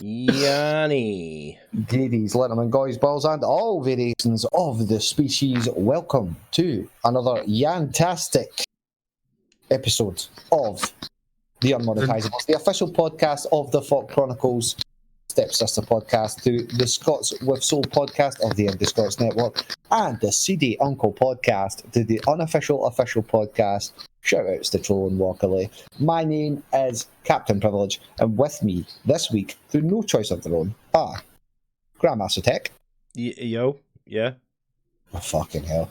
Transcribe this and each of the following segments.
Yanni. Ladies, gentlemen, guys, boys, and all variations of the species, welcome to another yantastic episode of the Unmonetisables, the official podcast of the FAWK Chronicles, stepsister podcast to the Scots with Soul podcast of the Indi Scots network, and the CD Uncle podcast to the unofficial official podcast. Shout outs to Troll and Walkerley. My name is Cpt Privilege, and with me this week, through no choice of their own, Grandmaster Tech. Yo, yeah. Oh, fucking hell.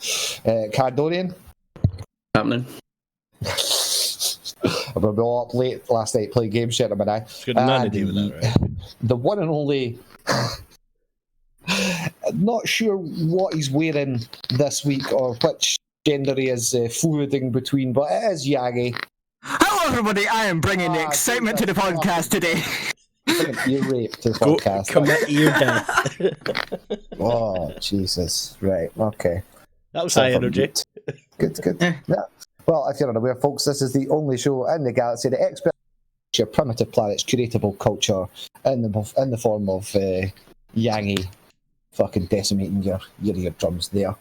Kandonian. Happening. I'm going to be all up late last night playing games, shit, am I? It's got nothing to do with that, right? The one and only... not sure what he's wearing this week or which gender he is fluiding between, but it is Yagi. Hello everybody, I am bringing the excitement to the podcast today. Ear rape to the podcast. Commit ear death. Oh, Jesus. Right, okay. That was high energy. Good. Yeah. Well, if you're unaware, folks, this is the only show in the galaxy that experts your primitive planet's curatable culture in the form of Yangi fucking decimating your eardrums there.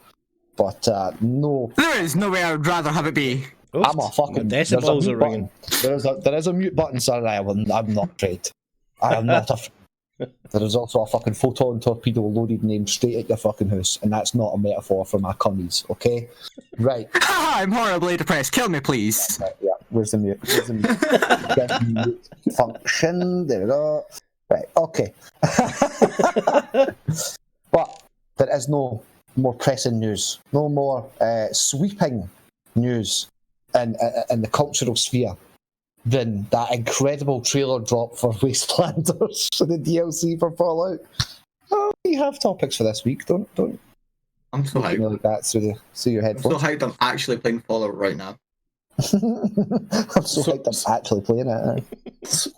But no, There is no way I would rather have it be. Oof, I'm a fucking decibels are ringing. There is a mute button, sir. I'm not afraid. I am not afraid. There is also a fucking photon torpedo loaded and aimed straight at your fucking house, and that's not a metaphor for my cummies, okay? Right. I'm horribly depressed. Kill me, please. Right, yeah, where's the mute? Get the mute function. There we go. Right, okay. But there is no more pressing news, no more sweeping news in the cultural sphere than that incredible trailer drop for Wastelanders for the DLC for Fallout. Oh, we have topics for this week. Don't. I'm so hyped. Like that through your I'm so headphones. hyped I'm actually playing Fallout right now. I'm so hyped I'm actually playing it.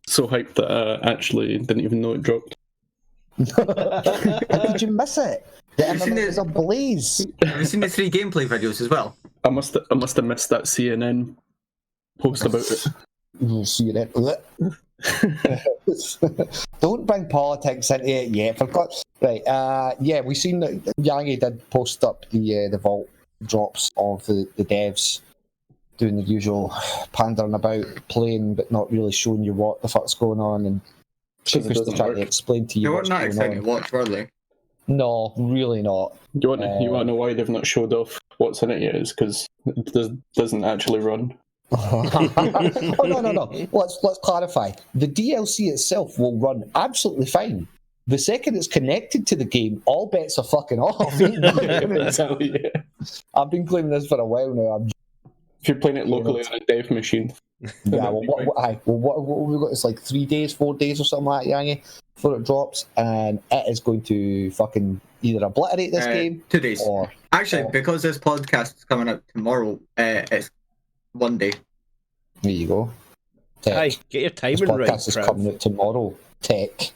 So hyped that I actually didn't even know it dropped. How did you miss it? The Have you seen internet it? is ablaze. Have you seen the 3 gameplay videos as well? I must have missed that CNN post about it. You'll see it. Don't bring politics into it yet. Right. Yeah, we've seen that Yangi did post up the vault drops of the devs doing the usual pandering about, playing but not really showing you what the fuck's going on, and trying to explain to you. They what's weren't that going exciting on. to watch, were they? No, really not. You want to know why they've not showed off what's in it yet? Is because it doesn't actually run. Oh no. Let's clarify. The DLC itself will run absolutely fine. The second it's connected to the game, all bets are fucking off. Exactly, yeah. I've been claiming this for a while now. If you're playing it locally on a dev machine. Yeah, well, what we got? It's like 3 days, 4 days, or something like that, Yangi, before it drops, and it is going to fucking either obliterate this game 2 days. or Actually, because this podcast is coming out tomorrow, it's 1 day. there you go. Aye, Tech. get your This timing right, podcast is Trev. coming out tomorrow. Tech,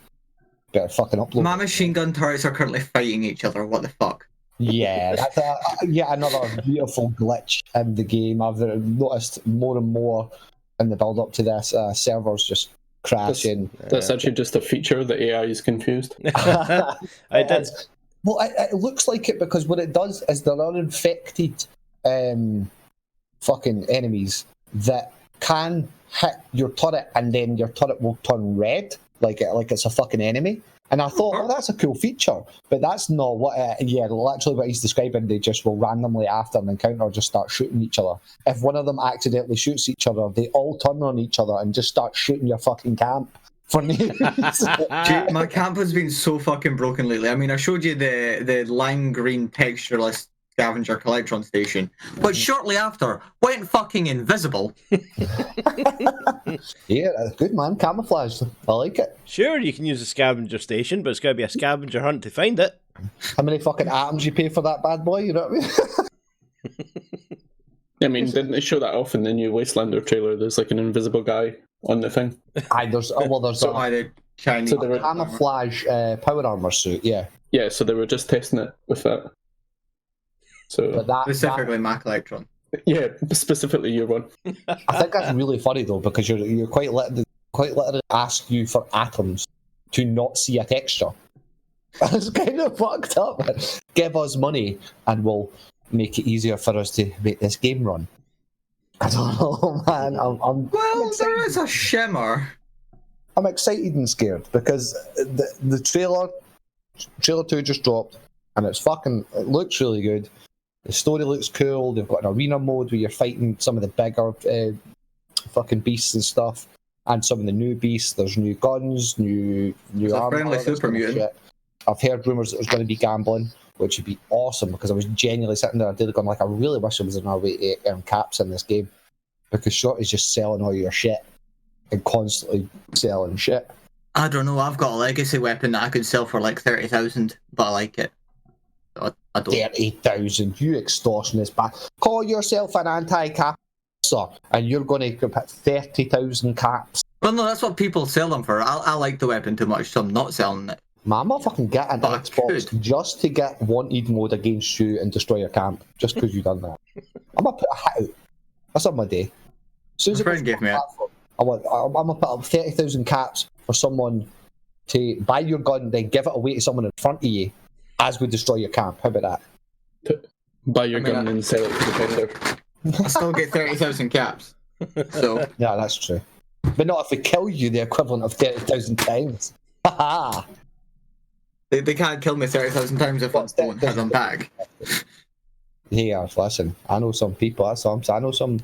better fucking upload. My machine gun turrets are currently fighting each other. What the fuck? Yeah, that's another beautiful glitch in the game. I've noticed more and more in the build up to this. Servers just crashing. That's actually just a feature that AI is confused. I did. Well, it looks like it because what it does is there are infected fucking enemies that can hit your turret and then your turret will turn red like it's a fucking enemy. And I thought, oh, that's a cool feature, but that's not what. Literally what he's describing. They just will randomly after an encounter just start shooting each other. If one of them accidentally shoots each other, they all turn on each other and just start shooting your fucking camp for no reason. Dude, my camp has been so fucking broken lately. I mean, I showed you the lime green textureless scavenger collectron station, but shortly after went fucking invisible. Yeah, that's good, man. Camouflage. I like it. Sure, you can use a scavenger station, but it's got to be a scavenger hunt to find it. How many fucking atoms you pay for that bad boy? You know what I mean? I mean, didn't they show that off in the new Wastelander trailer? There's like an invisible guy on the thing. Aye, there's So why the Chinese So they were- camouflage power armor suit. Yeah, Yeah, so they were just testing it with that. So but that specifically Mac Electron. yeah, specifically your one. I think that's really funny though because you're quite literally ask you for atoms to not see a texture. That's kind of fucked up. Give us money and we'll make it easier for us to make this game run. I don't know, man. I'm Well, excited. there is a shimmer. I'm excited and scared because the trailer 2 just dropped and it looks really good. The story looks cool. They've got an arena mode where you're fighting some of the bigger fucking beasts and stuff, and some of the new beasts. There's new guns, new a armor. friendly this kind super of mutant. shit. I've heard rumours that there's going to be gambling, which would be awesome because I was genuinely sitting there daily going like, I really wish there was another way to earn caps in this game, because Shorty's just selling all your shit and constantly selling shit. I don't know. I've got a legacy weapon that I could sell for like 30,000, but I like it. So I don't. 30,000, you extortionist back. Call yourself an anti-cap, sir, and you're going to put 30,000 caps. Well, no, that's what people sell them for. I like the weapon too much, so I'm not selling it. Man, I'm not fucking get an But I Xbox could. just to get wanted mode against you and destroy your camp, just because you've done that. I'm going to put a hit out. That's on my day. As soon as My it friend goes gave on me the it. platform, I'm going to put up 30,000 caps for someone to buy your gun, then give it away to someone in front of you as we destroy your camp. How about that? Buy your gun and sell it to the vendor. I still get 30,000 caps. So Yeah, that's true. But not if we kill you the equivalent of 30,000 times. Haha! they can't kill me 30,000 times if I What's don't have 30,000? them back. Yeah, listen, I know some people, I know some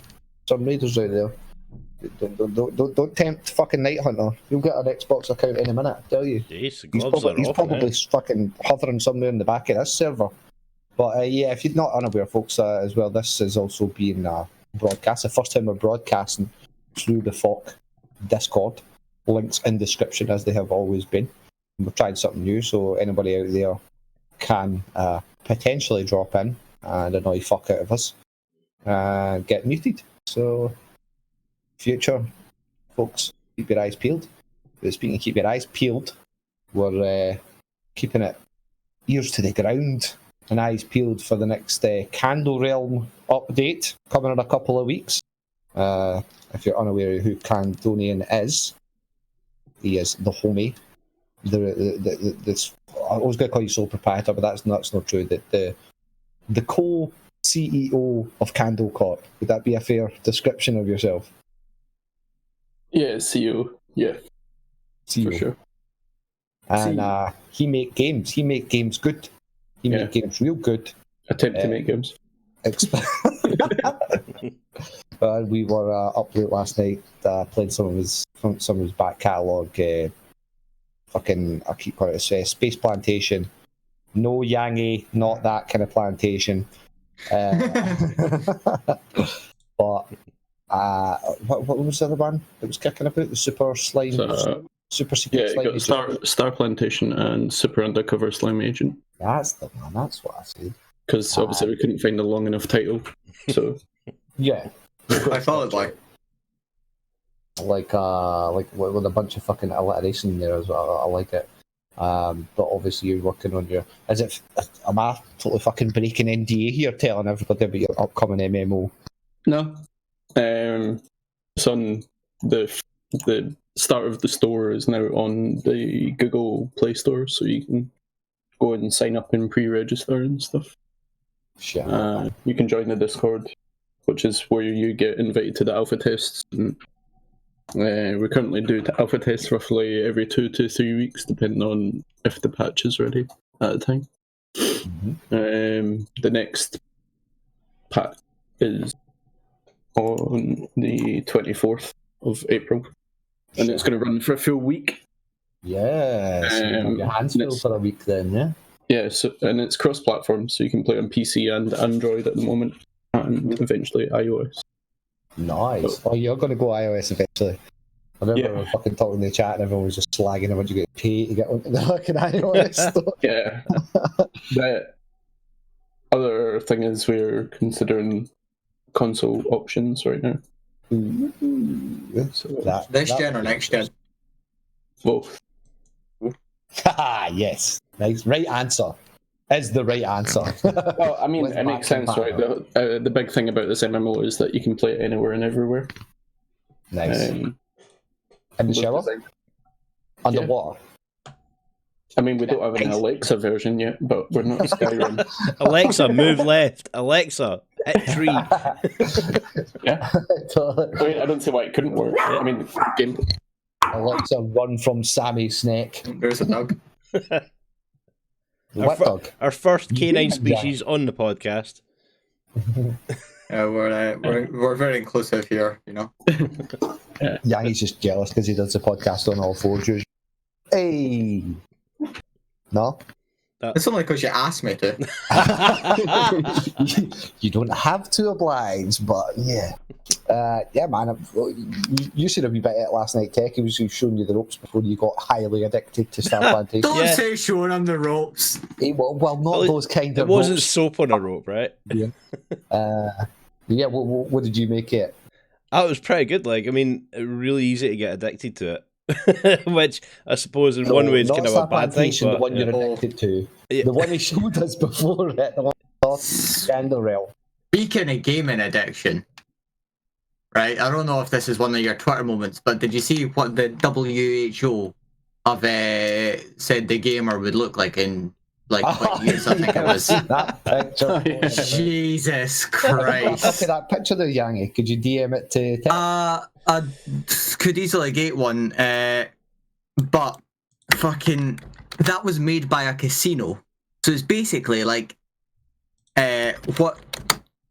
raiders out there. Don't tempt fucking Night Hunter. You'll get an Xbox account in a minute, I tell you. Jeez, the He's gloves probably, are off now. fucking hovering somewhere in the back of this server. But yeah, if you're not unaware, folks, as well, this is also being broadcast. The first time we're broadcasting through the FAWK Discord. Links in description, as they have always been. We're trying something new, so anybody out there can potentially drop in and annoy fuck out of us and get muted. So, future folks, keep your eyes peeled. But speaking of keep your eyes peeled, we're keeping it ears to the ground and eyes peeled for the next Candle Realm update coming in a couple of weeks. If you're unaware of who Kandonian is, he is the homie. I was going to call you sole proprietor, but that's not true. The co-CEO of Candle Corp. Would that be a fair description of yourself? Yeah, CEO. Yeah, CEO. for sure. And he make games. He make games good. He Yeah. make games real good. Attempt to make games. We were up late last night playing some of his back catalogue. Fucking, I keep calling it Space Plantation. No Yangi, not that kind of plantation. But what was the other one that was kicking about? The Super Slime, Super Secret Yeah, Slime you got Agent? Star Plantation and Super Undercover Slime Agent. That's the one. That's what I said. Because obviously we couldn't find a long enough title. So Yeah. I followed like. Like with a bunch of fucking alliteration in there as well. I like it. But obviously you're working on your. Am I totally fucking breaking NDA here, telling everybody about your upcoming MMO? no, it's on the start of the store is now on the Google Play Store, so you can go and sign up and pre-register and stuff. Shit. You can join the Discord, which is where you get invited to the alpha tests. And, we currently do alpha tests roughly every 2 to 3 weeks, depending on if the patch is ready at the time. The next patch is on the 24th of April, and it's going to run for a full week. Yeah, so you have your hands full it's- for a week then, yeah? Yeah, and it's cross-platform, so you can play on PC and Android at the moment, and eventually iOS. Nice. Oh, you're going to go iOS eventually. I remember Yeah. we were fucking talking in the chat and everyone was just slagging how much you get paid to get onto the fucking iOS store. Yeah. The other thing is we're considering console options right now. So, This gen or next gen? both. Haha, yes. Nice. Right answer. Is the right answer. Well, I mean, With it makes back and sense, right? The big thing about this MMO is that you can play it anywhere and everywhere. Nice. Um, In the shower? design- Underwater? I mean, we don't have an Alexa version yet, but we're not Skyrim. Alexa, move left. Alexa, hit tree. Yeah. I mean, I don't see why it couldn't work. I mean, game. Alexa, run from Sammy's neck. There's a dog. What dog? Our first canine Yeah. species on the podcast. We're very inclusive here, you know. Yangi's just jealous because he does the podcast on all fours. Hey, no, It's only because you asked me to. you don't have to oblige, but yeah, yeah, man. You should have been better at last night, Tech. He was showing you the ropes before you got highly addicted to Star Plantation. Don't Yeah. say showing him the ropes. Well, not those kind It of. wasn't ropes. soap on a rope, right? Yeah. Yeah. What did you make it? That was pretty good. Like, I mean, really easy to get addicted to it. Which I suppose in one way is Not kind of a Star bad thing. Plantation, But, the one yeah. you're addicted to. Yeah. The one he showed us before it. The one off Scandal Realm. Speaking of gaming addiction, right? I don't know if this is one of your Twitter moments, but did you see what the WHO have said the gamer would look like in like 20 years? I think it was. That picture. Jesus Look at Christ. that picture there, Yangi. Could you DM it to Tech? I could easily get one, but fucking that was made by a casino. So it's basically like what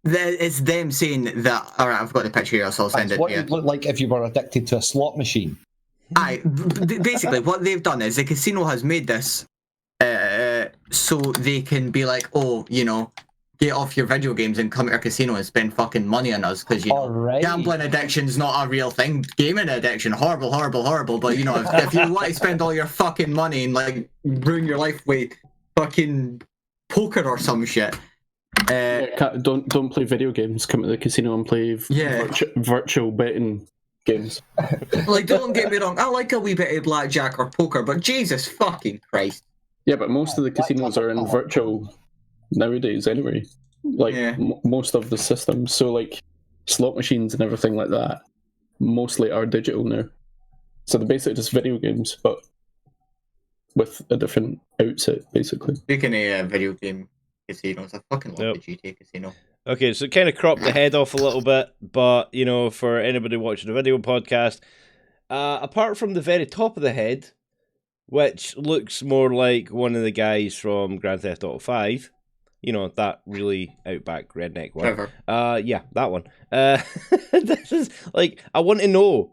it's them saying that. All right, I've got the picture here, so I'll send That's it what to you. you'd look like if you were addicted to a slot machine. Basically, what they've done is the casino has made this so they can be like, oh, you know, get off your video games and come to our casino and spend fucking money on us because, you know, Alright. gambling addiction's not a real thing. Gaming addiction, horrible. But, you know, if you want to spend all your fucking money and, like, ruin your life with fucking poker or some shit. Don't play video games. Come to the casino and play virtual betting games. Like, don't get me wrong, I like a wee bit of blackjack or poker, but Jesus fucking Christ. Yeah, but most of the casinos are in virtual nowadays anyway. Like most of the systems. So like slot machines and everything like that mostly are digital now. So they're basically just video games, but with a different outset, basically. Speaking of video game casinos, I fucking love the GTA casino. Okay, so it kind of cropped the head off a little bit, but, you know, for anybody watching the video podcast, apart from the very top of the head, which looks more like one of the guys from Grand Theft Auto 5, you know, that really outback redneck one. Trevor. Yeah, that one. This is, like, I want to know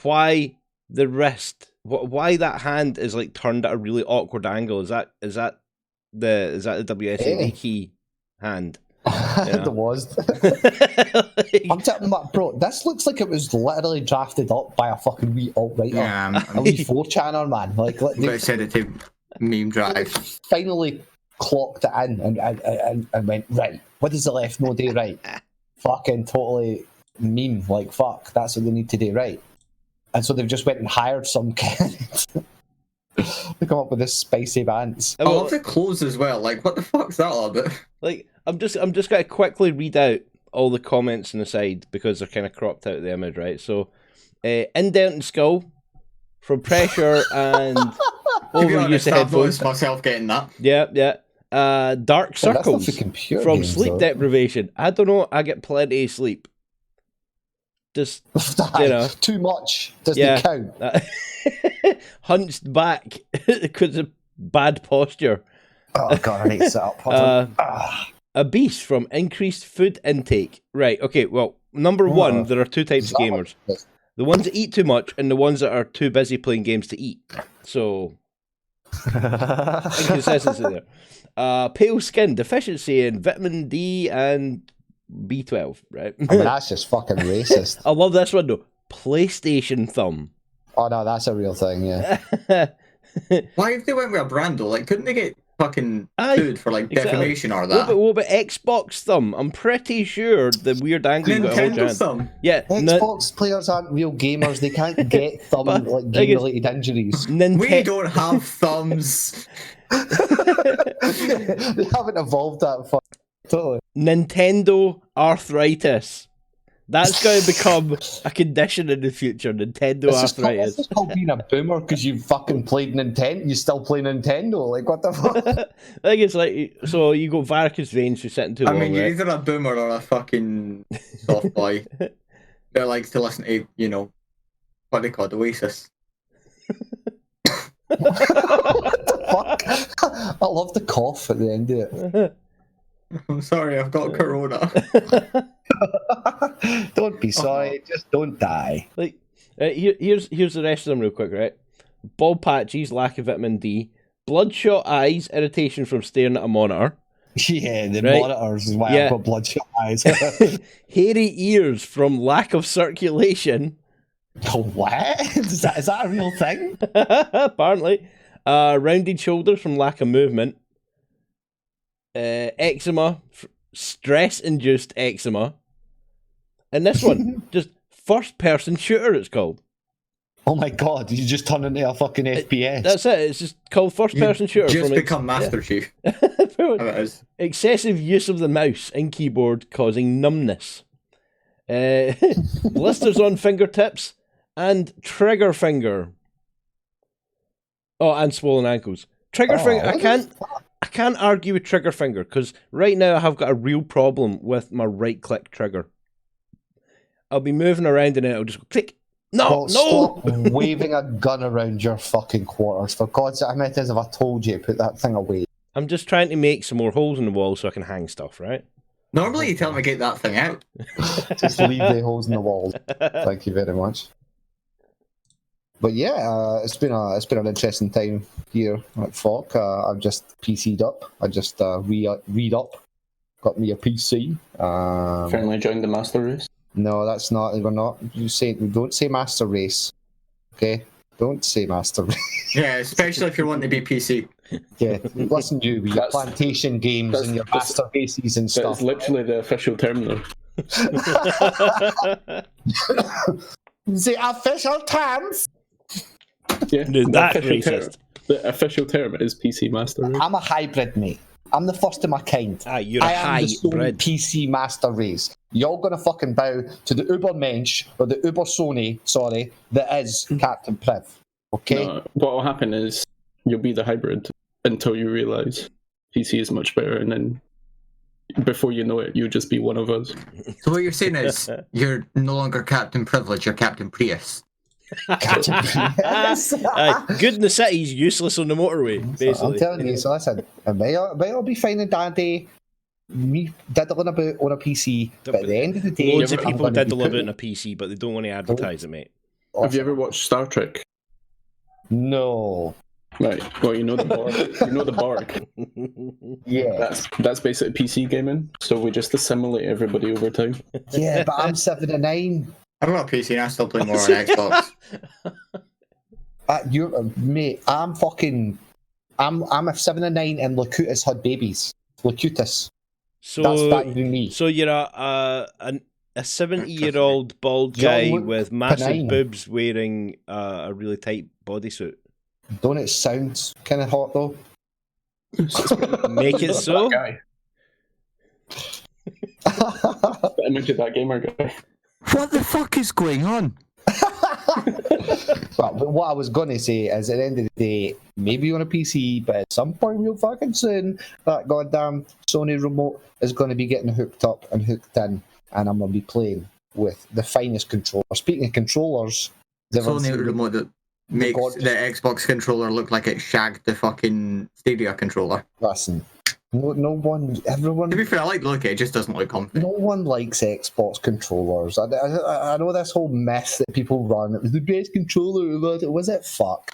why the wrist, why that hand is, like, turned at a really awkward angle. Is that the WSAD key hand? Yeah. There was. I'm telling you, bro, this looks like it was literally drafted up by a fucking wee alt-writer. Yeah, a wee 4chaner, man. Like, I said it to Meme Drive. Finally clocked it in and went, right, what does the left no do right? Fucking totally meme, like, fuck, that's what they need to do right. And so they've just went and hired some kid to come up with this spicy bands. I love the clothes as well. Like, what the fuck's that all about? Like, I'm just gonna quickly read out all the comments on the side because they're kind of cropped out of the image, right? So, indent and skull from pressure and overuse of I've headphones. noticed myself getting that. Yeah. Dark Well, that's not circles for computer from games, sleep though. deprivation. I don't know. I get plenty of sleep. Just you know, too much doesn't Yeah. count. hunched back because of bad posture. Oh god, I need to sit up. Hold on. A beast from increased food intake. Right, okay, well, number one, there are two types of gamers. The ones that eat too much and the ones that are too busy playing games to eat. So, inconsistency there. Pale skin, deficiency in vitamin D and B12, right? I mean, that's just fucking racist. I love this one though. PlayStation thumb. Oh no, that's a real thing, yeah. Why if they went with a brand though? Like, couldn't they get fucking Aye, sued for like exactly. defamation or that? What about Xbox thumb? I'm pretty sure the weird angle you got to hold your Nintendo hand. thumb. Yeah, Xbox players aren't real gamers. They can't get thumb But, like like, game-related injuries. We Nintendo. don't have thumbs. They haven't evolved that far. Totally. Nintendo arthritis. That's going to become a condition in the future. Nintendo arthritis. This is called being a boomer because you fucking played Nintendo. You still play Nintendo? Like, what the fuck? I think it's like, so you got varicose veins for sitting too long. I mean, you're right? either a boomer or a fucking soft boy that likes to listen to, you know, what they call Oasis. What the fuck? I love the cough at the end of it. I'm sorry, I've got corona. Don't be sorry, just don't die. Like, here's the rest of them real quick, right? Bald patches, lack of vitamin D, bloodshot eyes, irritation from staring at a monitor. Yeah, the Right. monitors is why Yeah. I've got bloodshot eyes. Hairy ears from lack of circulation. Oh, what? Is that a real thing? Apparently. Rounded shoulders from lack of movement. Eczema, stress-induced eczema. And this one, just first-person shooter it's called. Oh my god, you just turn into a fucking FPS. That's it, it's just called first-person shooter. Just from become Master Chief. Pretty much. It is. Excessive use of the mouse and keyboard causing numbness. Blisters on fingertips and trigger finger. Oh, and swollen ankles. Trigger finger. I can't argue with trigger finger because right now I have got a real problem with my right click trigger. I'll be moving around and it'll just go click. No, no. Stop waving a gun around your fucking quarters. For God's sake, how many times have I told you to put that thing away? I'm just trying to make some more holes in the wall so I can hang stuff, right? Normally you tell me to get that thing out. Just leave the holes in the walls. Thank you very much. But yeah, it's been an interesting time here at FAWK. I've just PC'd up. I just read up. Got me a PC. Finally joined the master race. No, that's not. We're not. We don't say master race. Okay, don't say master race. Yeah, especially if you're wanting to be PC. Yeah, listen, you with your plantation games and your master races and That's stuff. literally the official term though. The official terms. Yeah, No, the that's official term- racist. The official term is PC master race. I'm a hybrid, mate. I'm the first of my kind. Ah, you're I a am the Sony hybrid. PC master race. Y'all gonna fucking bow to the Ubermensch or the Uber Sony, sorry, that is Captain Priv. Okay? No, what will happen is you'll be the hybrid until you realise PC is much better, and then before you know it, you'll just be one of us. So what you're saying is you're no longer Captain Privilege, you're Captain Prius. Captain Priv. Good in the cities, useless on the motorway, basically. I'm telling you, so listen, it might all be fine and dandy, me diddling about on a PC, but at the end of the day, Loads of I'm people gonna be diddle about putting- on a PC, but they don't want to advertise it, mate. Have you ever watched Star Trek? No. Right. Well, you know the Borg. You know the Borg. Yeah. That's basically PC gaming. So we just assimilate everybody over time. Yeah, but I'm 7 and 9. I've got a PC and I still play more on Xbox. You're mate. I'm a 7 and 9, and Locutus had babies. Locutus. That's So, that would be me. so you're a 70-year-old bald guy Jean-Luc with massive Panarin. boobs wearing a really tight bodysuit. Don't it sound kind of hot though? Make it so. That guy. The image of that gamer guy. What the fuck is going on? But what I was gonna say is, at the end of the day, maybe on a PC, but at some point real fucking soon, that goddamn Sony remote is gonna be getting hooked up and hooked in, and I'm gonna be playing with the finest controller. Speaking of controllers, It's only a remote that makes God. the Xbox controller look like it shagged the fucking Stadia controller. listen, no one, everyone. To be fair, I like the look, it just doesn't look comfy. No one likes Xbox controllers. I know this whole myth that people run. It was the best controller. Was it? Fuck.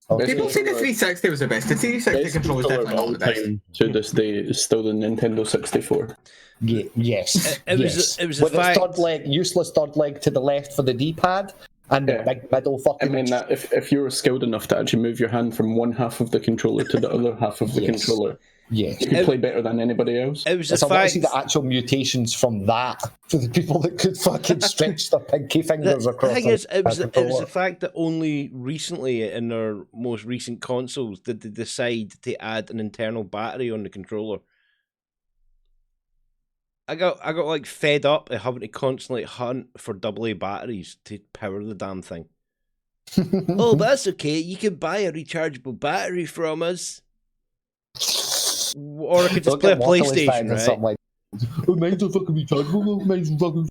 Okay. People say the 360 was the best. The 360 Best controller was controller definitely of not the all best. time to this day is still the Nintendo 64. Yes. It was yes. a With fact. its third leg, useless third leg to the left for the D-pad, and Yeah. the big middle I fucking. mean, that if you were skilled enough to actually move your hand from one half of the controller to the other half of the Yes. controller, Yes. you could play better than anybody else. It was It's a I want to fact. see the actual mutations from that for the people that could fucking stretch their pinky fingers The across. thing is, it was controller. the fact that only recently in their most recent consoles did they decide to add an internal battery on the controller. got like fed up of having to constantly hunt for AA batteries to power the damn thing. Oh, but that's okay. You can buy a rechargeable battery from us. Or I could just play a PlayStation, right? Like, oh, mine's a fucking rechargeable. Mine's fucking.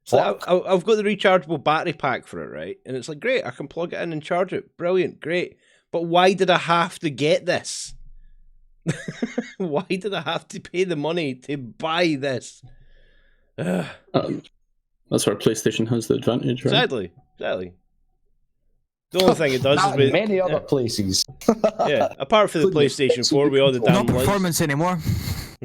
So I've got the rechargeable battery pack for it, right? And it's like, great, I can plug it in and charge it. Brilliant, great. But why did I have to get this? Why did I have to pay the money to buy this? That's where PlayStation has the advantage, right? Exactly. The only thing it does is many other places. Yeah, apart from the PlayStation 4, we all the damn No performance anymore.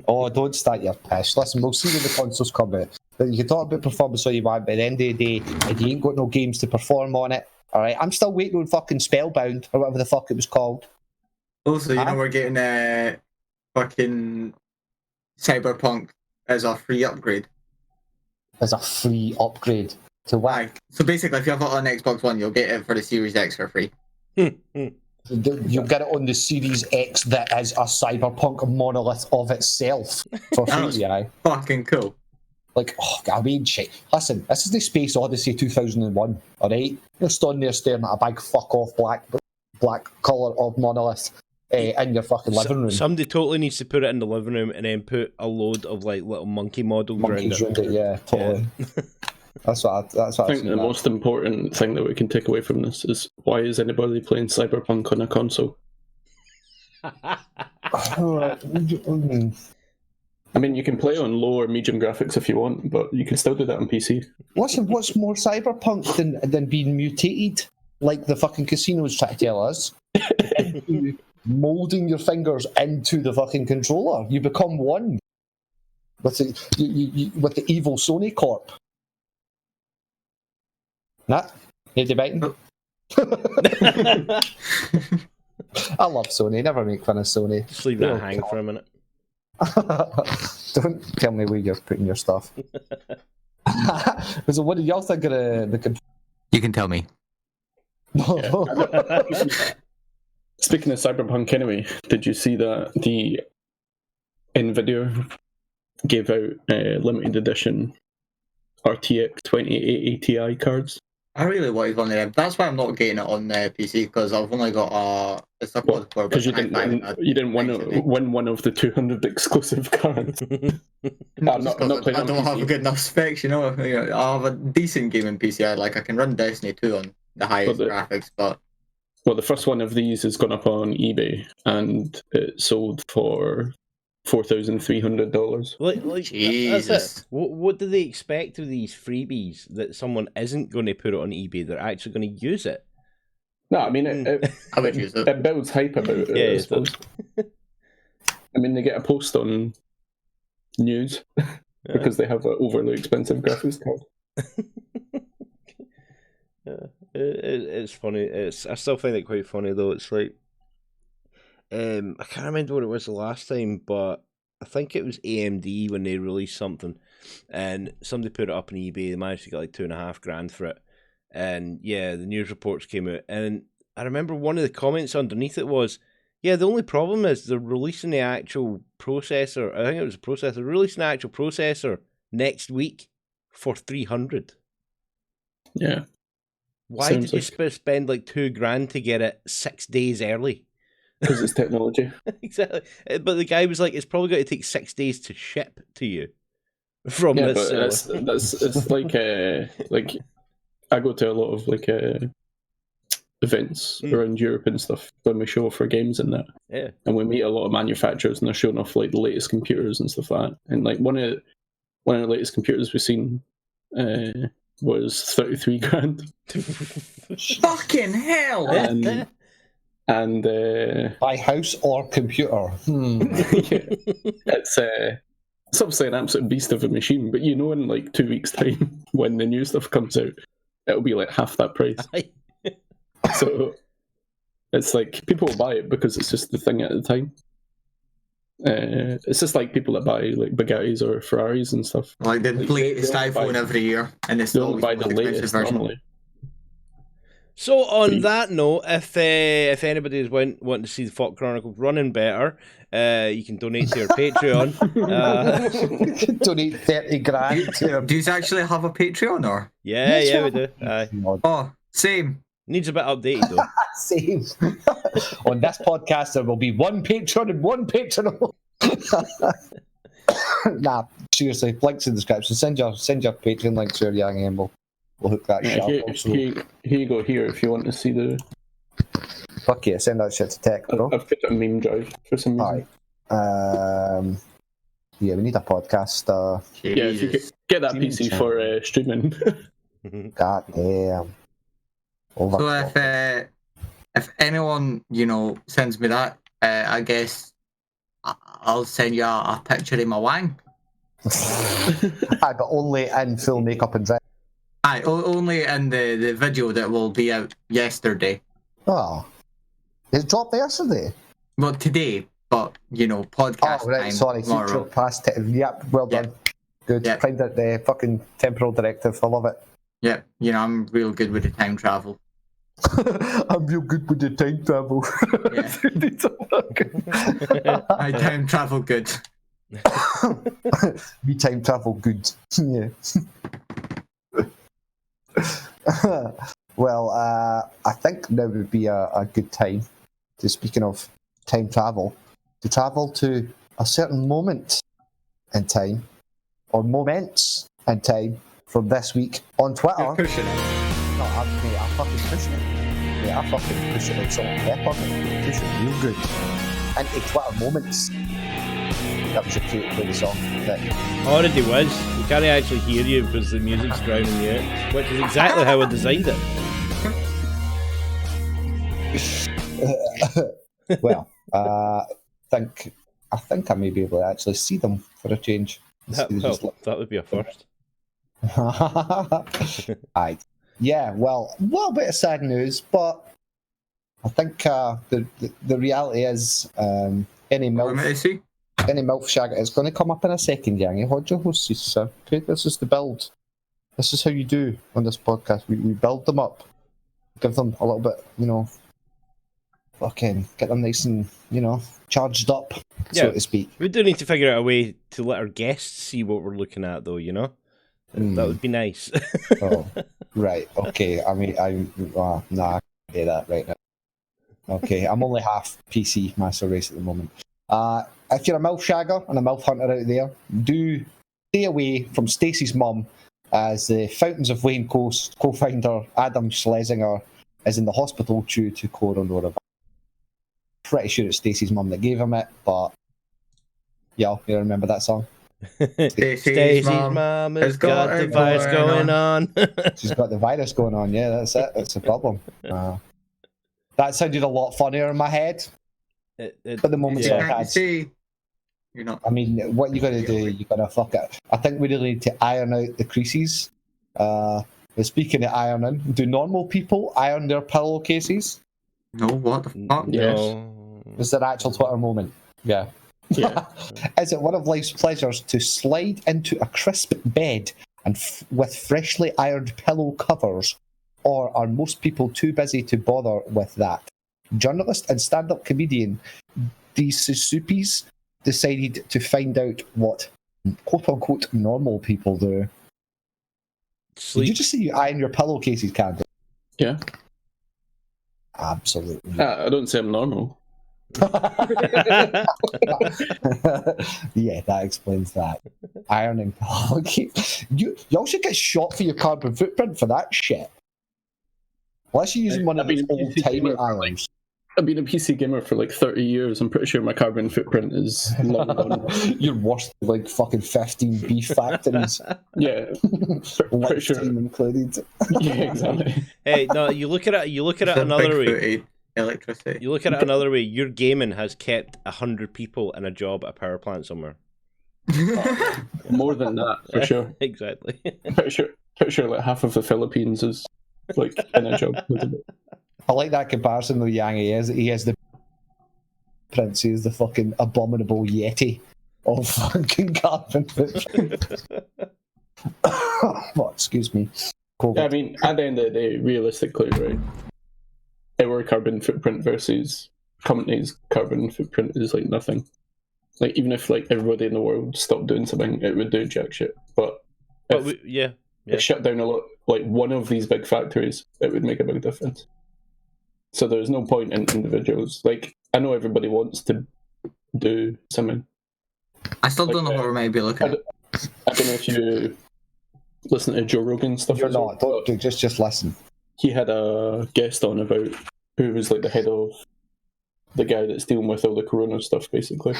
Oh, don't start your piss. Listen, we'll see when the consoles come out. You can talk about performance all you want, but at the end of the day, if you ain't got no games to perform on it, alright? I'm still waiting on fucking Spellbound, or whatever the fuck it was called. Also, you know we're getting fucking Cyberpunk as a free upgrade. As a free upgrade to what? So basically, if you have it on Xbox One, you'll get it for the Series X for free. You'll get it on the Series X that is a Cyberpunk monolith of itself for free, yeah. Fucking cool. Like, oh, I mean, shit. Listen, this is the Space Odyssey 2001, alright? You're standing there staring at a big fuck-off black colour of monolith in your fucking living room. Somebody totally needs to put it in the living room and then put a load of like little monkey models around it. Yeah, totally. Yeah. That's what I think the most important thing that we can take away from this is, why is anybody playing Cyberpunk on a console? I mean, you can play on low or medium graphics if you want, but you can still do that on PC. What's more Cyberpunk than being mutated, like the fucking casinos try to tell us? Molding your fingers into the fucking controller. You become one with the evil Sony Corp. Nah, you debating? I love Sony. Never make fun of Sony. Just leave that hang for a minute. Don't tell me where you're putting your stuff. So what do y'all think of the You can tell me. Speaking of Cyberpunk anyway, did you see that the NVIDIA gave out limited edition RTX 2080 Ti cards? I really wanted one of them. That's why I'm not getting it on PC, because I've only got it's a quad core. Because you didn't win one of the 200 exclusive cards. I don't have a good enough specs, you know. I have a decent gaming PC. I can run Destiny 2 on the highest graphics, but. Well, the first one of these has gone up on eBay and it sold for $4,300. Like Jesus. What do they expect of these freebies that someone isn't going to put it on eBay? They're actually going to use it. No, I mean, I would use it. It builds hype about it, I suppose. I mean, they get a post on news because they have an overly expensive graphics card. It's funny. I still find it quite funny though. It's like I can't remember what it was the last time, but I think it was AMD when they released something, and somebody put it up on eBay. They managed to get like $2,500 for it, and yeah, the news reports came out, and I remember one of the comments underneath it was, "Yeah, the only problem is they're releasing the actual processor. I think it was a processor. They're releasing the actual processor next week for $300." Yeah. Why did you spend like $2,000 to get it 6 days early? Because it's technology. Exactly. But the guy was like, it's probably going to take 6 days to ship to you from this. But it's like I go to a lot of events around Europe and stuff when we show off our games and that. Yeah. And we meet a lot of manufacturers and they're showing off like the latest computers and stuff like that. And like one of the latest computers we've seen was $33,000. Fucking hell! And by house or computer? It's obviously an absolute beast of a machine, but you know, in like 2 weeks' time, when the new stuff comes out, it'll be like half that price. So it's like people will buy it because it's just the thing at the time. It's just like people that buy like Bugattis or Ferraris and stuff. Like the latest iPhone every year, and it's don't buy the latest version. normally. So on that note, if anybody is wanting to see the FAWK Chronicles running better, you can donate to your Patreon. Donate 30 grand to Do you actually have a Patreon or? Yeah, we do. Aye. Oh, same. Needs a bit updated though. Same. On this podcast, there will be one patron and one patron. Nah, seriously, links in the description. Send your Patreon links to your young and we'll hook that shit up. Here you go. Here, if you want to see the. Fuck yeah, send that shit to tech, bro. I've put a meme drive for some reason. Alright. Yeah, we need a podcast. Yeah, if you could get that PC for streaming. God damn. So if anyone sends me that, I guess I'll send you a picture of my wang. Aye, but only in full makeup and dress. Aye, only in the video that will be out yesterday. Oh, it dropped yesterday. Well, today, but podcast Oh right, time sorry, tomorrow. future past. Yep, well done. Good. Yep. Find out the fucking temporal directive. I love it. Yep, I'm real good with the time travel. I'm real good with the time travel. I time travel good. We time travel good. Yeah. Well, I think now would be a good time to, speaking of time travel, to travel to a certain moment in time, or moments in time from this week on Twitter. You're pushing it. No, I'm fucking pushing it. Yeah, I'm fucking pushing it. Salt and pepper. Pushing it real good. Into Twitter moments. That was a cute little song. Already was. You can't actually hear you because the music's drowning you out, which is exactly how I designed it. Well, I think I may be able to actually see them for a change. That would be a first. Aye. Yeah, well, a little bit of sad news, but I think the reality is any MILF shagger is going to come up in a second, Yangy. Hold your horses, sir. Okay, this is the build. This is how you do on this podcast. We build them up, give them a little bit, fucking get them nice and, charged up, so to speak. We do need to figure out a way to let our guests see what we're looking at, though, That would be nice. Oh, right. Okay. I mean, I can't do that right now. Okay, I'm only half PC Master Race at the moment. If you're a MILF shagger and a MILF hunter out there, do stay away from Stacey's mum, as the Fountains of Wayne Coast co-founder Adam Schlesinger is in the hospital due to coronavirus. Pretty sure it's Stacey's mum that gave him it, but yeah, you remember that song? Stacey's mum has got the virus going on. She's got the virus going on, yeah, that's it. That's the problem. That sounded a lot funnier in my head. But the moment I had. You're not. I mean, what you got to do, you got to fuck it. I think we really need to iron out the creases. But speaking of ironing, do normal people iron their pillowcases? No, what the fuck? Yes. Is there actual Twitter moment? Yeah. Is it one of life's pleasures to slide into a crisp bed and with freshly ironed pillow covers, or are most people too busy to bother with that? Journalist and stand-up comedian Indi Scots decided to find out what quote-unquote normal people do. Sleep. Did you just say you iron your pillowcases, Candy? Yeah. Absolutely. I don't say I'm normal. Yeah, that explains that. Ironing pillowcases. Y'all should get shot for your carbon footprint for that shit. Unless you're using one of these old-timey irons. I've been a PC gamer for like 30 years. I'm pretty sure my carbon footprint is long gone. You're worse than like fucking 15 beef factories. Yeah, pretty sure. Included. Yeah, exactly. Hey, no, you look at it another way. Electricity. You look at it another way. Your gaming has kept 100 people in a job at a power plant somewhere. More than that, for sure. Exactly. Pretty sure like half of the Philippines is like in a job. I like that comparison though, Yang. He is the prince. He is the fucking abominable yeti of fucking carbon footprint. Oh, excuse me. COVID. I mean, at the end of the day, realistically, right, our carbon footprint versus companies' carbon footprint is like nothing. Like, even if like everybody in the world stopped doing something, it would do jack shit. But if it shut down a lot, like one of these big factories, it would make a big difference. So there's no point in individuals. Like, I know everybody wants to do something. I still don't know what we might be looking at. I don't know if you listen to Joe Rogan stuff. You're not. Don't, just listen. He had a guest on about who was like the head of the guy that's dealing with all the corona stuff, basically.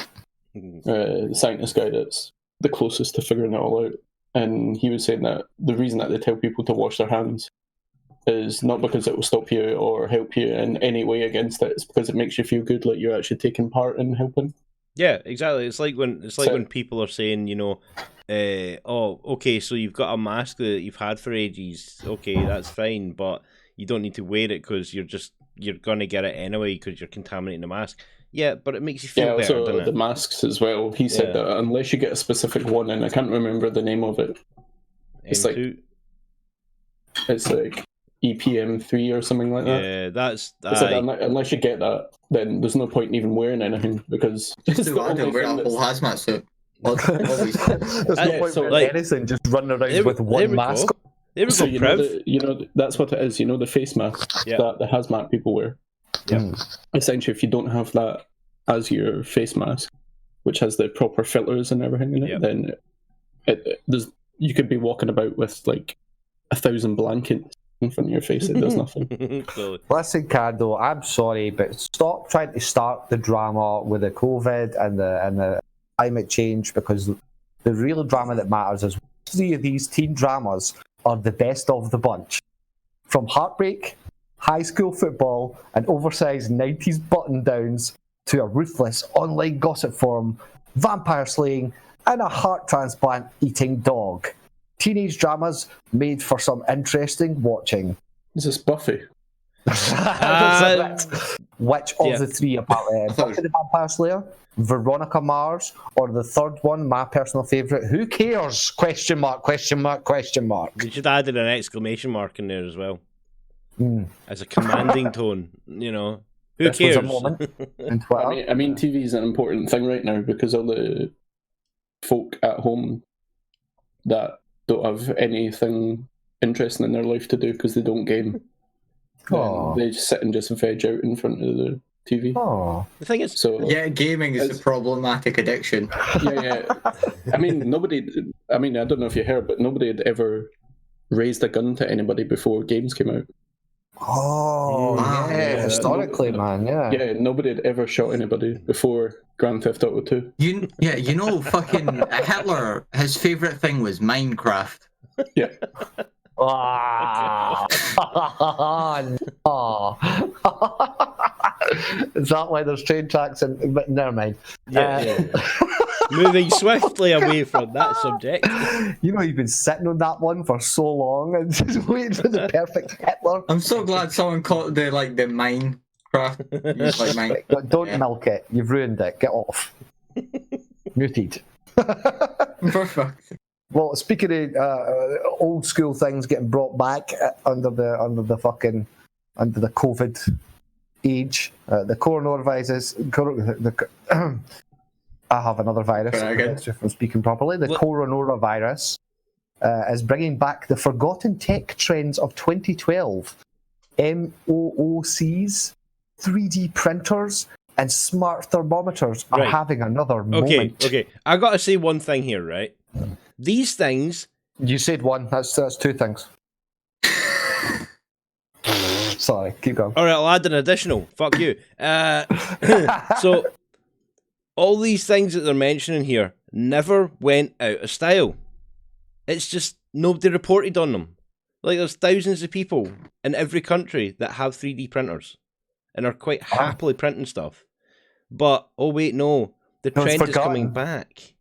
The scientist guy that's the closest to figuring it all out. And he was saying that the reason that they tell people to wash their hands is not because it will stop you or help you in any way against it. It's because it makes you feel good, like you're actually taking part in helping. Yeah, exactly. It's like when people are saying, you know, oh, okay, so you've got a mask that you've had for ages. Okay, that's fine, but you don't need to wear it because you're gonna get it anyway because you're contaminating the mask. Yeah, but it makes you feel better, also doesn't it? the masks as well. He said that unless you get a specific one, and I can't remember the name of it. It's M2? It's like EPM3 or something like that. Yeah, that's He said unless you get that, then there's no point in even wearing anything because Just it's do the I only do wear a thing whole that's... hazmat suit. There's no point so, wearing like, anything, just running around there with we one go. mask. There we So go, Prev. you know that's what it is. You know the face mask that the hazmat people wear. Yeah. Essentially, if you don't have that as your face mask, which has the proper filters and everything in it, then you could be walking about with like 1,000 blankets in front of your face. It does nothing. Listen, Kando, I'm sorry, but stop trying to start the drama with the COVID and the climate change, because the real drama that matters is 3 of these teen dramas are the best of the bunch. From heartbreak, high school football, and oversized 90s button-downs to a ruthless online gossip forum, vampire slaying, and a heart transplant eating dog. Teenage dramas made for some interesting watching. Is this Buffy? Which of the 3 apart? Buffy the Vampire Slayer, Veronica Mars, or the third one, my personal favourite? Who cares? Question mark, question mark, question mark. You should add an exclamation mark in there as well. As a commanding tone, you know. Who This cares? was a moment in Twitter. I mean, TV is an important thing right now because all the folk at home that don't have anything interesting in their life to do because they don't game. They just sit and just veg out in front of the TV. The thing is, gaming is a problematic addiction. Yeah. I mean, I don't know if you heard, but nobody had ever raised a gun to anybody before games came out. Historically, man, Yeah, nobody had ever shot anybody before Grand Theft Auto 2. You know, fucking Hitler, his favourite thing was Minecraft. Yeah. No. Is that why there's train tracks? But never mind. Moving swiftly away from that subject. You know, you've been sitting on that one for so long and just waiting for the perfect Hitler. I'm so glad someone caught the Minecraft. Don't milk it. You've ruined it. Get off. Muted. Perfect. Well, speaking of old school things getting brought back under the COVID age, the coronavirus. I have another virus from speaking properly. The coronavirus is bringing back the forgotten tech trends of 2012. MOOCs, 3D printers, and smart thermometers are having another moment. Okay. I got to say one thing here, right? These things... You said one. That's 2 things. Sorry, keep going. All right, I'll add an additional. Fuck you. So, all these things that they're mentioning here never went out of style. It's just nobody reported on them. Like, there's thousands of people in every country that have 3D printers and are quite happily printing stuff. But, oh wait, no. The trend is coming back.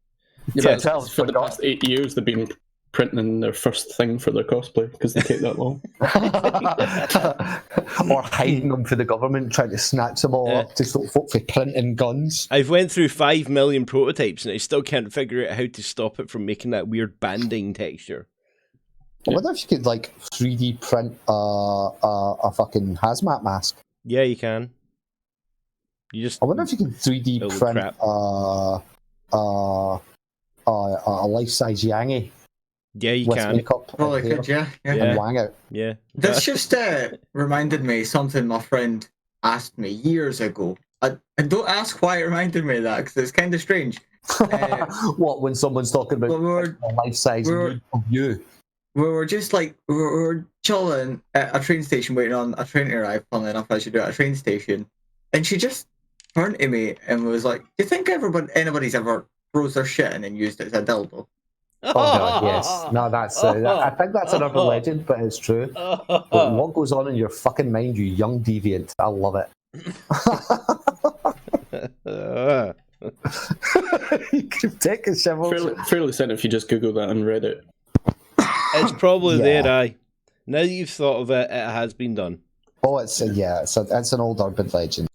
Yeah, for the past 8 years, they've been printing their first thing for their cosplay because they take that long. Or hiding them for the government, trying to snatch them all up to stop folk for printing guns. I've went through 5 million prototypes and I still can't figure out how to stop it from making that weird banding texture. I wonder if you could like 3D print a fucking hazmat mask. Yeah, you can. You just. I wonder if you could 3D Holy print crap. a life-size Yangi Yeah, you with can. makeup Well, I and hair could, yeah. Yeah. and wang out. Yeah. This just reminded me something my friend asked me years ago. I don't ask why it reminded me of that, because it's kind of strange. What, when someone's talking about Well, a life-size nude of you? We were just like, we were chilling at a train station waiting on a train to arrive, funnily enough, I should do it at a train station. And she just turned to me and was like, do you think anybody's ever froze their shit and then used it as a dildo? Oh god, yes. No, that's. I think that's an urban legend, but it's true. But what goes on in your fucking mind, you young deviant? I love it. You can take a shovel. Fairly certain if you just Google that on Reddit. It's probably Yeah. there, aye. Now that you've thought of it, it has been done. Oh, it's an old urban legend.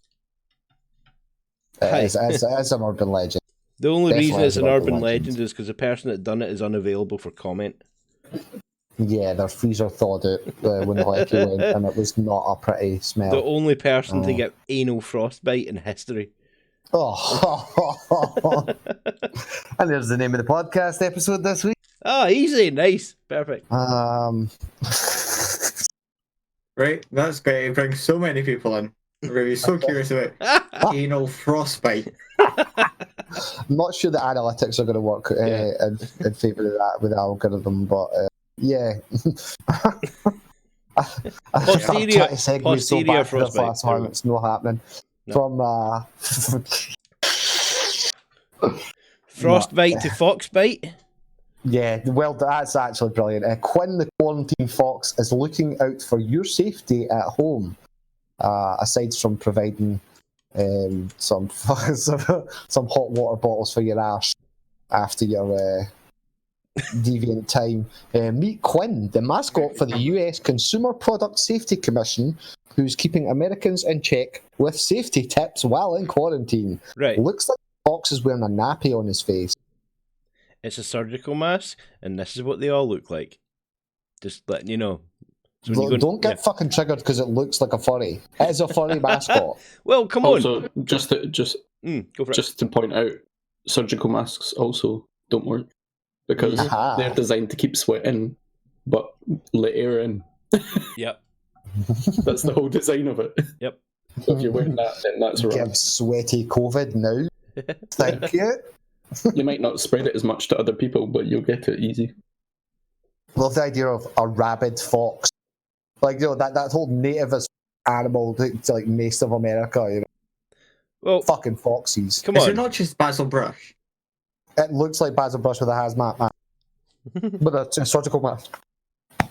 Hi. It's an urban legend. The only reason Definitely it's an an urban urban legend. legend is because the person that done it is unavailable for comment. Yeah, their freezer thawed out when the lecky went, and it was not a pretty smell. The only person to Oh. get anal frostbite in history. Oh, and there's the name of the podcast episode this week. Ah, easy, nice, perfect. Right? That's great. It brings so many people in. I'm really so curious about anal frostbite. I'm not sure the analytics are going to work in favour of that with the algorithm, but yeah. Posterior- segue so posterior back to the frostbite. last one. It's not happening. No. From Frostbite to foxbite. yeah, well, that's actually brilliant. Quinn, the quarantine fox, is looking out for your safety at home. Aside from providing some hot water bottles for your ass after your deviant time. Meet Quinn, the mascot for the US Consumer Product Safety Commission, who's keeping Americans in check with safety tips while in quarantine. Right. Looks like the fox is wearing a nappy on his face. It's a surgical mask, and this is what they all look like. Just letting you know. So when you go- Don't get fucking triggered because it looks like a furry. It is a furry mascot. Well, come on. Also, just Go for it. to point out, surgical masks also don't work because Aha. they're designed to keep sweat in, but let air in. Yep. That's the whole design of it. Yep. So if you're wearing that, then that's wrong. Give sweaty COVID now. Thank you. You might not spread it as much to other people, but you'll get it easy. Love the idea of a rabid fox. Like, you know, that whole nativist animal to like most of America, you know. Well, Fucking foxes. come Is on. it not just Basil Brush? It looks like Basil Brush with a hazmat mask. But a surgical mask.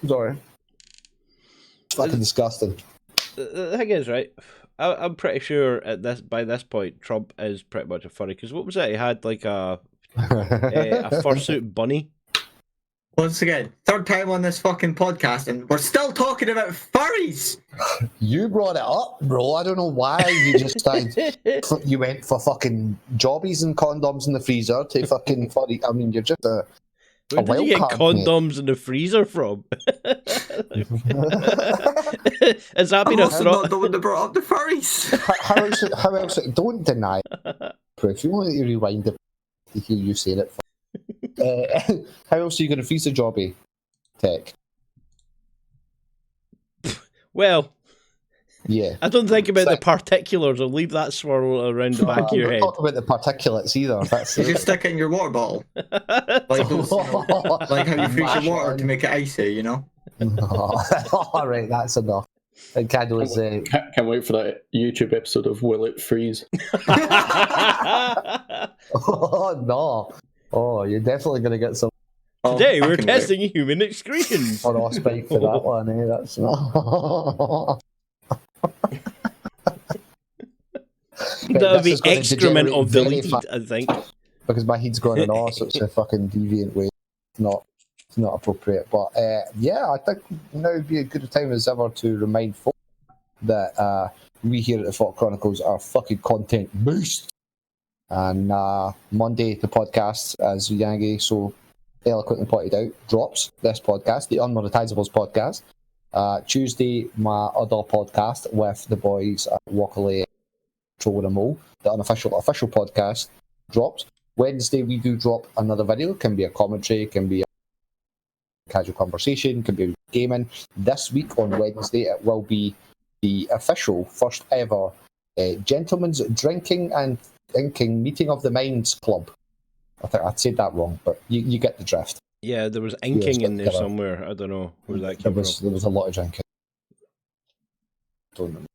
Sorry. It's fucking disgusting. The thing is, right, I'm pretty sure by this point, Trump is pretty much a furry. Because what was it? He had like a fursuit bunny. Once again, third time on this fucking podcast, and we're still talking about furries! You brought it up, bro. I don't know why you just started. You went for fucking jobbies and condoms in the freezer to fucking furry. I mean, you're just a. Where did you get wild card, mate. condoms in the freezer from? Has that been I'm a also throw? not the one that brought up the furries! How else? Don't deny it. If you want to rewind it to hear you say it. How else are you going to freeze a jobby? Tech. Well, Yeah. I don't think about the So- particulars. I'll leave that swirl around the back of your Don't head. talk about the particulates either. That's You just stick it in your water bottle. Like those, you know, like how you freeze Mash your it water in. to make it icy, you know? All right, that's enough. And Candle's Can't wait for that YouTube episode of Will It Freeze? oh no. Oh, you're definitely gonna get some Today I we're can wait. testing human excretions. frostbite for that one, eh? That's not That would This be is gonna excrement degenerate of very deleted, fast. I think. because my head's going in all sorts of fucking deviant ways. It's not appropriate. But yeah, I think now would be a good time as ever to remind folks that we here at the FAWK Chronicles are fucking content boost. And Monday the podcast, as Yangi so eloquently pointed out, drops this podcast, the Unmonetisables podcast. Tuesday, my other podcast with the boys at Walkerley Troll and a Mole, the unofficial official podcast, drops. Wednesday, we do drop another video. Can be a commentary, can be a casual conversation, can be gaming. This week on Wednesday, it will be the official first ever Gentlemen's Drinking and Thinking Meeting of the Minds Club. I think I said that wrong, but you get the drift. Yeah, there was inking in there somewhere. I don't know where that came from. There was a lot of drinking. Don't know.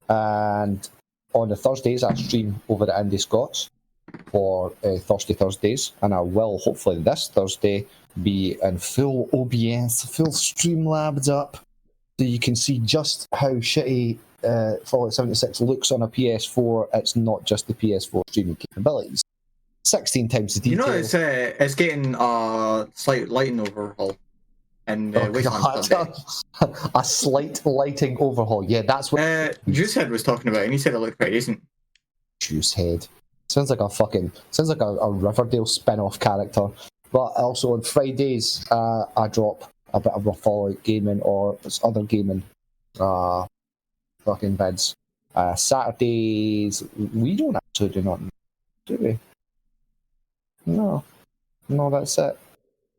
And on the Thursdays, I stream over at Indi Scots for Thirsty Thursdays, and I will hopefully this Thursday be in full OBS, full Streamlabs up, so you can see just how shitty Fallout 76 looks on a PS4. It's not just the PS4 streaming capabilities. 16 times the detail. You know, it's getting a slight lighting overhaul. And Wastelanders. A slight lighting overhaul. Yeah, that's what Juicehead was talking about, and he said it looked pretty decent. Juicehead. Sounds like a Riverdale spin-off character. But also on Fridays, I drop a bit of a Fallout gaming or other gaming fucking vids. Saturdays, we don't actually do nothing, do we? No, that's it.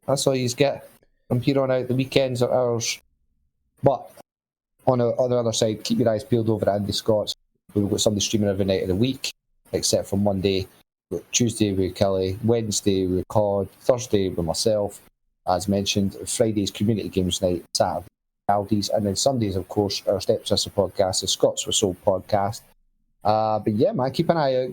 That's all you get. From here on out, the weekends are ours. But on the other side, keep your eyes peeled over at Indi Scots. We've got somebody streaming every night of the week, except for Monday. Tuesday with Kelly, Wednesday with Cod, Thursday with myself, as mentioned. Friday's community games night, Saturday Aldi's, and then Sundays, of course, our stepsister podcast, the Scots with Soul podcast. But yeah, man, keep an eye out.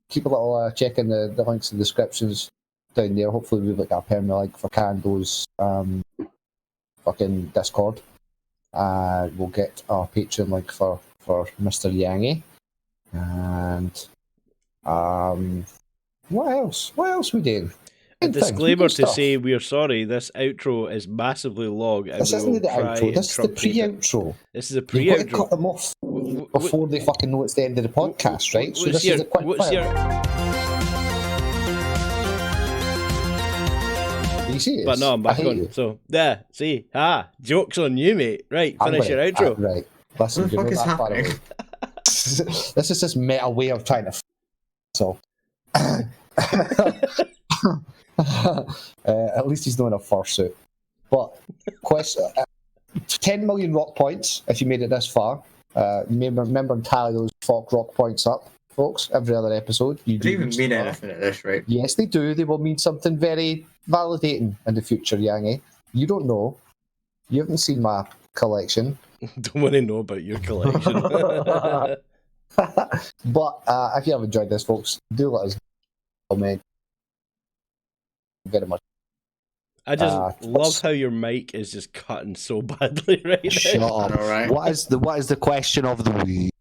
Keep a little check in the links in the descriptions down there. Hopefully we've got a permanent link for Kando's fucking Discord. We'll get our Patreon link for Mr. Yangi. And what else? What else we doing? A disclaimer to say we're sorry, this outro is massively long. This isn't the outro, this is the pre-outro. This is a pre-outro. You've got to pre-outro. cut them off before they fucking know it's the end of the podcast, right? So this is a quick fire. You see it? But no, I'm back on. So, yeah, see, joke's on you, mate. Right, finish your outro. Right, listen, What the fuck is happening? This is just meta way of trying to so. At least he's not in a fursuit. But 10 million rock points if you made it this far. Remember and tally those FAWK rock points up, folks. Every other episode, you do. They even mean anything at this, right? Yes, they do. They will mean something very validating in the future, Yangi. You don't know. You haven't seen my collection. Don't want to know about your collection. But if you have enjoyed this, folks, do let us know, man. Very much. I just love how your mic is just cutting so badly right now. Shut up. All right. What is the question of the week?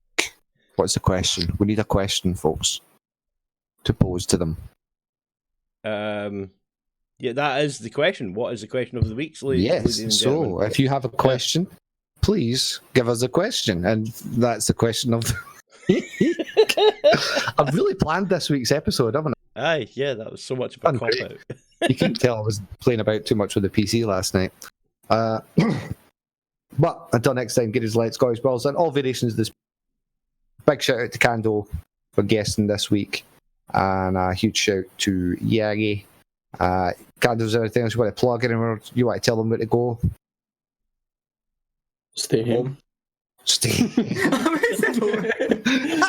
What's the question? We need a question, folks, to pose to them. Yeah, that is the question. What is the question of the week, Yes. So, if you have a question, please give us a question, and that's the question of the I've really planned this week's episode, haven't I? Aye, yeah, that was so much of a cop out. You can tell I was playing about too much with the PC last night. But until next time, get his Let's Go Balls and all variations of this. Big shout out to Kando for guesting this week, and a huge shout to Yagi. Kando, is there anything else you want to plug anywhere? You want to tell them where to go? Stay home. Stay.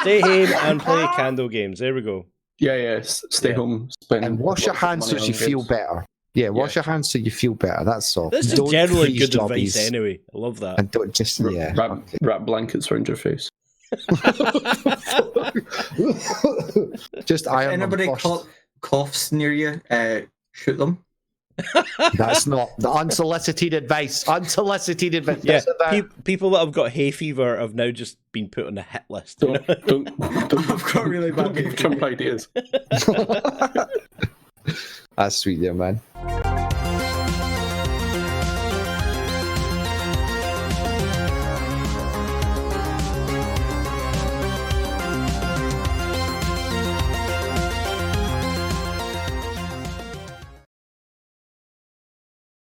Stay home and play Kando games. There we go. Yeah. Stay home. And wash your hands so you feel better. Yeah, wash your hands so you feel better. That's all. This is generally good advice anyway. I love that. And don't just wrap blankets around your face. Just iron them Anybody first. coughs near you, shoot them. That's not the unsolicited advice. Unsolicited advice. Yeah, people that have got hay fever have now just been put on a hit list. Don't I've got really bad give Trump ideas. That's sweet there, man.